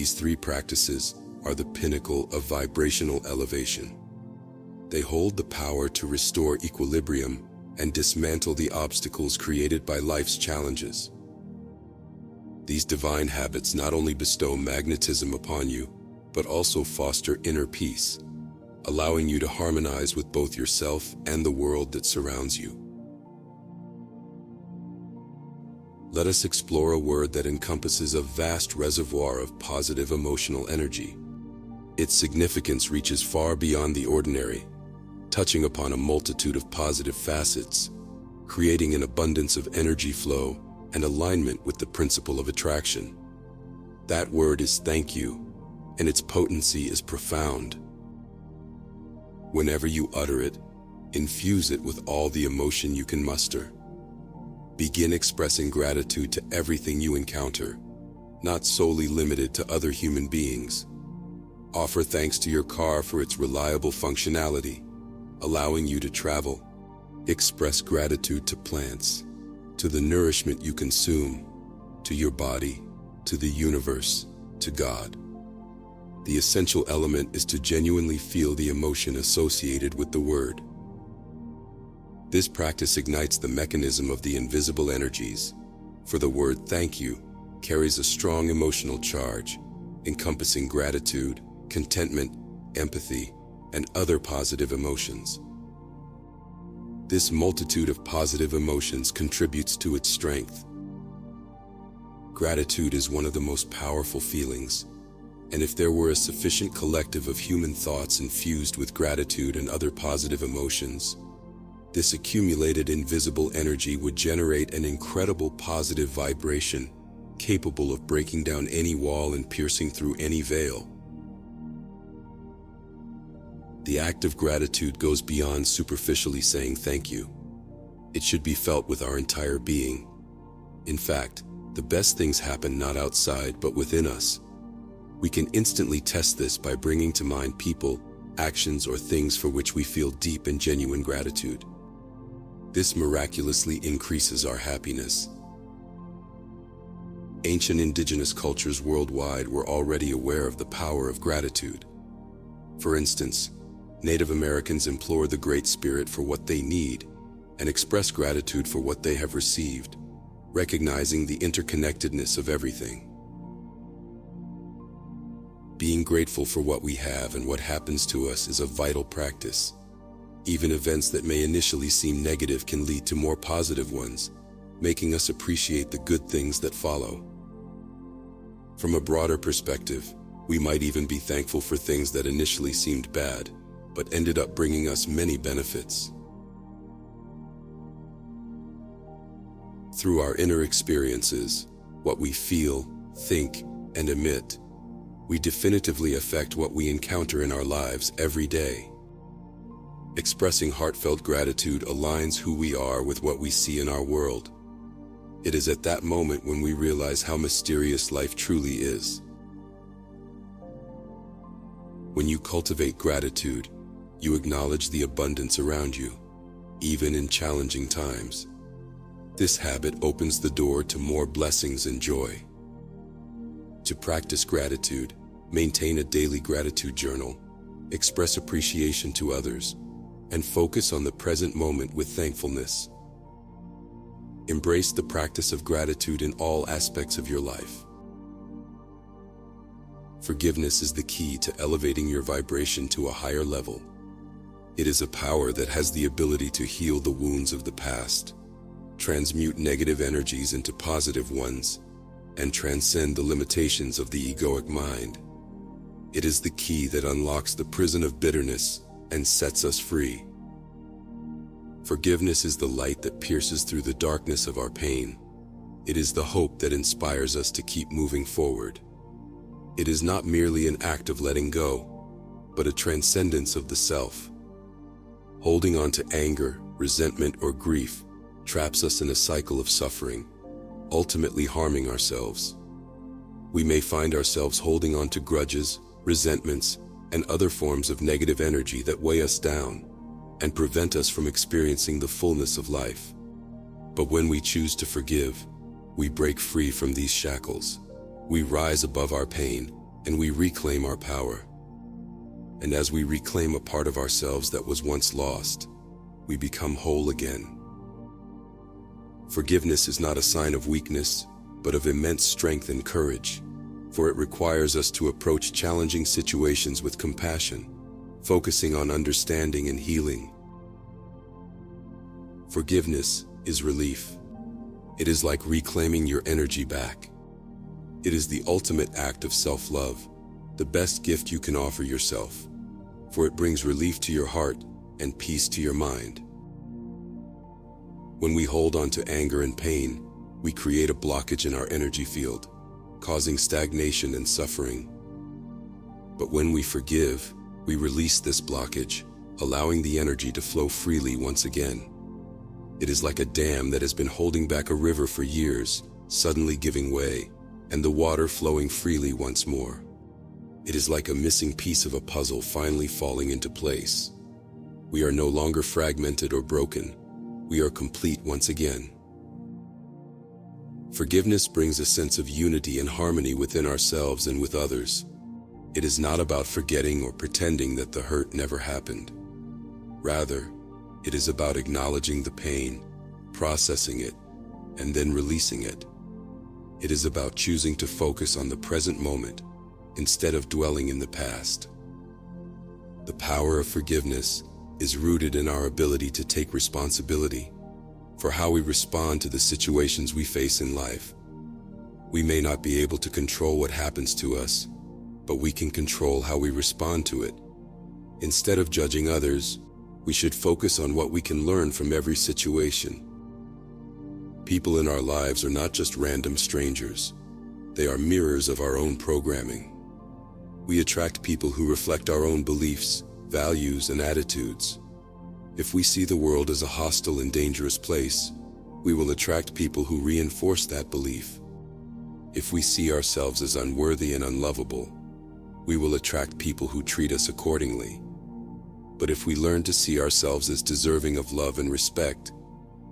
These three practices are the pinnacle of vibrational elevation. They hold the power to restore equilibrium and dismantle the obstacles created by life's challenges. These divine habits not only bestow magnetism upon you, but also foster inner peace, allowing you to harmonize with both yourself and the world that surrounds you. Let us explore a word that encompasses a vast reservoir of positive emotional energy. Its significance reaches far beyond the ordinary, touching upon a multitude of positive facets, creating an abundance of energy flow and alignment with the principle of attraction. That word is thank you, and its potency is profound. Whenever you utter it, infuse it with all the emotion you can muster. Begin expressing gratitude to everything you encounter, not solely limited to other human beings. Offer thanks to your car for its reliable functionality, allowing you to travel. Express gratitude to plants, to the nourishment you consume, to your body, to the universe, to God. The essential element is to genuinely feel the emotion associated with the word. This practice ignites the mechanism of the invisible energies, for the word thank you carries a strong emotional charge, encompassing gratitude, contentment, empathy, and other positive emotions. This multitude of positive emotions contributes to its strength. Gratitude is one of the most powerful feelings, and if there were a sufficient collective of human thoughts infused with gratitude and other positive emotions, this accumulated invisible energy would generate an incredible positive vibration, capable of breaking down any wall and piercing through any veil. The act of gratitude goes beyond superficially saying thank you. It should be felt with our entire being. In fact, the best things happen not outside but within us. We can instantly test this by bringing to mind people, actions, or things for which we feel deep and genuine gratitude. This miraculously increases our happiness. Ancient indigenous cultures worldwide were already aware of the power of gratitude. For instance, Native Americans implore the Great Spirit for what they need and express gratitude for what they have received, recognizing the interconnectedness of everything. Being grateful for what we have and what happens to us is a vital practice. Even events that may initially seem negative can lead to more positive ones, making us appreciate the good things that follow. From a broader perspective, we might even be thankful for things that initially seemed bad, but ended up bringing us many benefits. Through our inner experiences, what we feel, think, and emit, we definitively affect what we encounter in our lives every day. Expressing heartfelt gratitude aligns who we are with what we see in our world. It is at that moment when we realize how mysterious life truly is. When you cultivate gratitude, you acknowledge the abundance around you, even in challenging times. This habit opens the door to more blessings and joy. To practice gratitude, maintain a daily gratitude journal, express appreciation to others, and focus on the present moment with thankfulness. Embrace the practice of gratitude in all aspects of your life. Forgiveness is the key to elevating your vibration to a higher level. It is a power that has the ability to heal the wounds of the past, transmute negative energies into positive ones, and transcend the limitations of the egoic mind. It is the key that unlocks the prison of bitterness and sets us free. Forgiveness is the light that pierces through the darkness of our pain. It is the hope that inspires us to keep moving forward. It is not merely an act of letting go, but a transcendence of the self. Holding on to anger, resentment, or grief traps us in a cycle of suffering, ultimately harming ourselves. We may find ourselves holding on to grudges, resentments, and other forms of negative energy that weigh us down and prevent us from experiencing the fullness of life. But when we choose to forgive, we break free from these shackles. We rise above our pain and we reclaim our power. And as we reclaim a part of ourselves that was once lost, we become whole again. Forgiveness is not a sign of weakness, but of immense strength and courage, for it requires us to approach challenging situations with compassion, focusing on understanding and healing. Forgiveness is relief. It is like reclaiming your energy back. It is the ultimate act of self-love, the best gift you can offer yourself, for it brings relief to your heart and peace to your mind. When we hold on to anger and pain, we create a blockage in our energy field, causing stagnation and suffering. But when we forgive, we release this blockage, allowing the energy to flow freely once again. It is like a dam that has been holding back a river for years, suddenly giving way, and the water flowing freely once more. It is like a missing piece of a puzzle finally falling into place. We are no longer fragmented or broken. We are complete once again. Forgiveness brings a sense of unity and harmony within ourselves and with others. It is not about forgetting or pretending that the hurt never happened. Rather, it is about acknowledging the pain, processing it, and then releasing it. It is about choosing to focus on the present moment instead of dwelling in the past. The power of forgiveness is rooted in our ability to take responsibility for how we respond to the situations we face in life. We may not be able to control what happens to us, but we can control how we respond to it. Instead of judging others, we should focus on what we can learn from every situation. People in our lives are not just random strangers. They are mirrors of our own programming. We attract people who reflect our own beliefs, values, and attitudes. If we see the world as a hostile and dangerous place, we will attract people who reinforce that belief. If we see ourselves as unworthy and unlovable, we will attract people who treat us accordingly. But if we learn to see ourselves as deserving of love and respect,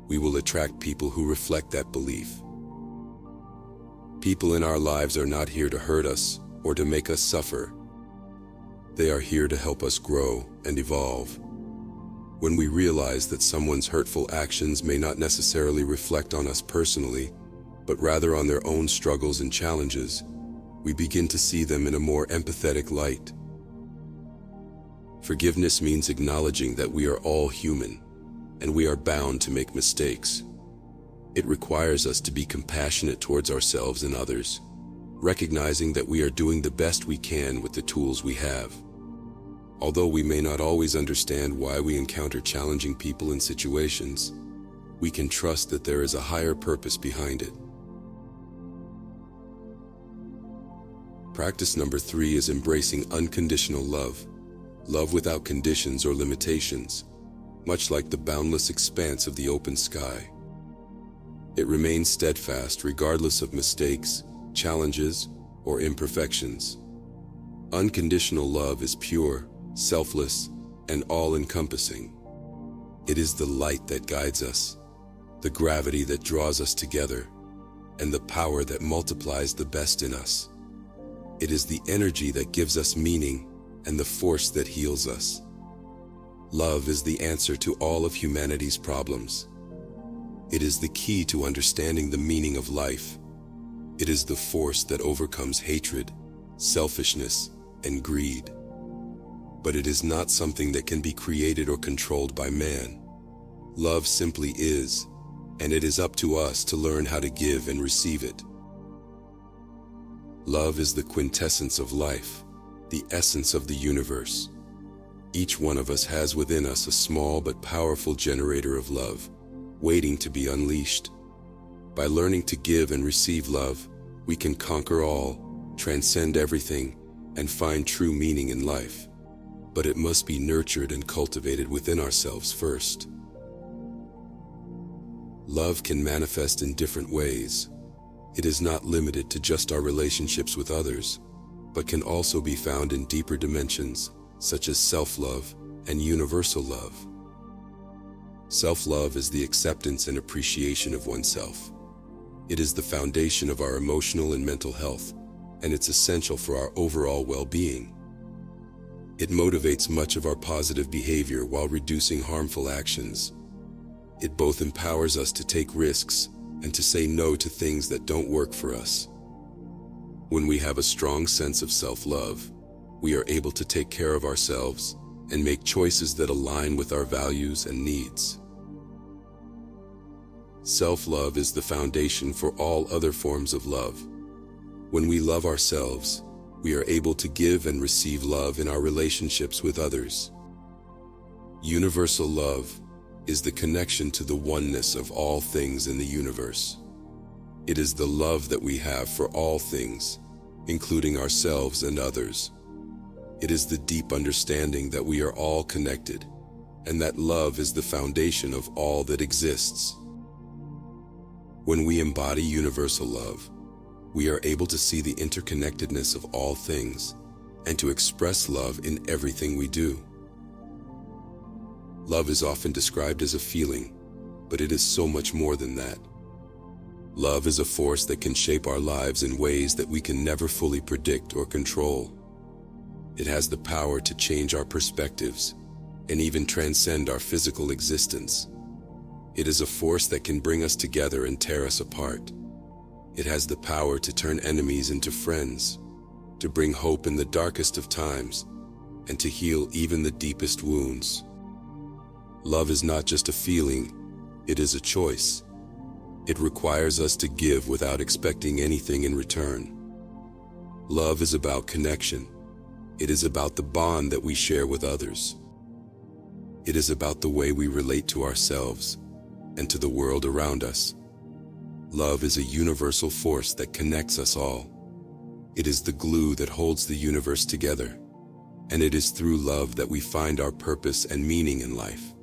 we will attract people who reflect that belief. People in our lives are not here to hurt us or to make us suffer. They are here to help us grow and evolve. When we realize that someone's hurtful actions may not necessarily reflect on us personally, but rather on their own struggles and challenges, we begin to see them in a more empathetic light. Forgiveness means acknowledging that we are all human, and we are bound to make mistakes. It requires us to be compassionate towards ourselves and others, recognizing that we are doing the best we can with the tools we have. Although we may not always understand why we encounter challenging people and situations, we can trust that there is a higher purpose behind it. Practice number 3 is embracing unconditional love. Love without conditions or limitations, much like the boundless expanse of the open sky. It remains steadfast regardless of mistakes, challenges, or imperfections. Unconditional love is pure, selfless, and all-encompassing. It is the light that guides us, the gravity that draws us together, and the power that multiplies the best in us. It is the energy that gives us meaning and the force that heals us. Love is the answer to all of humanity's problems. It is the key to understanding the meaning of life. It is the force that overcomes hatred, selfishness, and greed. But it is not something that can be created or controlled by man. Love simply is, and it is up to us to learn how to give and receive it. Love is the quintessence of life, the essence of the universe. Each one of us has within us a small but powerful generator of love, waiting to be unleashed. By learning to give and receive love, we can conquer all, transcend everything, and find true meaning in life. But it must be nurtured and cultivated within ourselves first. Love can manifest in different ways. It is not limited to just our relationships with others, but can also be found in deeper dimensions, such as self-love and universal love. Self-love is the acceptance and appreciation of oneself. It is the foundation of our emotional and mental health, and it's essential for our overall well-being. It motivates much of our positive behavior while reducing harmful actions. It both empowers us to take risks and to say no to things that don't work for us. When we have a strong sense of self-love, we are able to take care of ourselves and make choices that align with our values and needs. Self-love is the foundation for all other forms of love. When we love ourselves, we are able to give and receive love in our relationships with others. Universal love is the connection to the oneness of all things in the universe. It is the love that we have for all things, including ourselves and others. It is the deep understanding that we are all connected, and that love is the foundation of all that exists. When we embody universal love, we are able to see the interconnectedness of all things and to express love in everything we do. Love is often described as a feeling, but it is so much more than that. Love is a force that can shape our lives in ways that we can never fully predict or control. It has the power to change our perspectives and even transcend our physical existence. It is a force that can bring us together and tear us apart. It has the power to turn enemies into friends, to bring hope in the darkest of times, and to heal even the deepest wounds. Love is not just a feeling, it is a choice. It requires us to give without expecting anything in return. Love is about connection. It is about the bond that we share with others. It is about the way we relate to ourselves and to the world around us. Love is a universal force that connects us all. It is the glue that holds the universe together, and it is through love that we find our purpose and meaning in life.